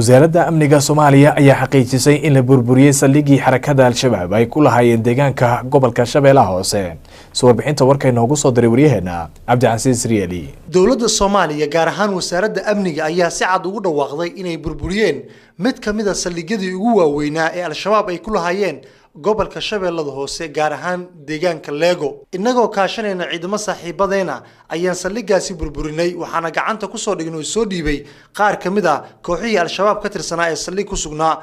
wasaaradda amniga Soomaaliya ayaa xaqiijisay in la burburiyay saldhiggii xarakada Al-Shabaab ay ku lahaayeen deegaanka gobolka Shabeellaha Hoose. Warbixinta warkay noogu soo diray wariyaheena Cabdicasiis Riyaali. Dowladda Soomaaliya gaar ahaan wasaaradda amniga ayaa si cad ugu dhawaaqday inay burburiyeen mid ka mid ah saldhigyadii ugu waaweynaa ee Al-Shabaab ay ku lahaayeen gobolka Shabeellaha Hoose gaar ahaan deegaanka Lego. Inagoo kaashanayna ciidamo saaxiibadeena ayaan saldhiggaasi burburinay waxaana gacanta ku soo dhignay soo dhiibay qaar ka mid ah kooxihii Al-Shabaab ka tirsanaa ee saldhig ku sugnaa.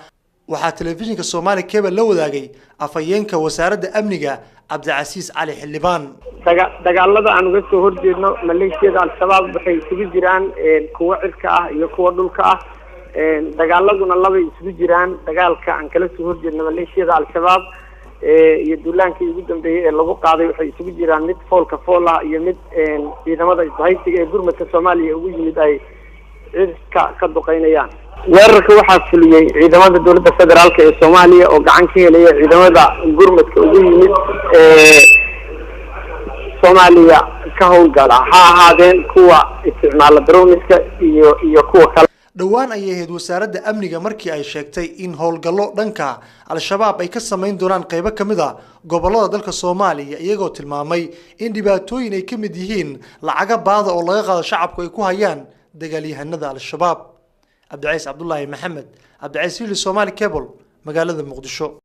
waxaa telefishinka Soomaali Cable la wadaagay afayeenka wasaaradda amniga Cabdicasiis Cali Xildhibaan. dagaalada aan uga soo horjeedno maleeshiyada Al-Shabaab waxay isugu jiraan kuwa cirka ah iyo kuwa dhulka ah. dagaaladuna laba isugu jiraan dagaalka aan kala soo horjeedno maleeshiyada Al-Shabaab iyo duulaankii ugu dambeeyay ee lagu qaaday waxay isugu jiraan mid foolka foola iyo mid ciidamada isbahaysiga ee gurmadka Soomaaliya ugu yimid ay cirka ka duqeynayaan. weerarka waxaa fuliyay ciidamada dowladda federaalka ee Soomaaliya oo gacan ka helaya ciidamada gurmadka ugu yimid Soomaaliya ka howlgala ha ahaadeen kuwa isticmaala droniska iyo kuwa kale. dhawaan ayay ahayd wasaaradda amniga markii ay sheegtay in howlgallo dhanka Al-Shabaab ay ka sameyn doonaan qaybo ka mid ah gobollada dalka Soomaaliya iyagoo tilmaamay in dhibaatooyin ay ka mid yihiin lacaga baada oo laga qaado shacabku ay ku hayaan dagaalyahanada Al-Shabaab. Cabdicasiis Cabdullaahi Maxamed, Cabdicasiis Soomaali Cable, magaalada Muqdisho.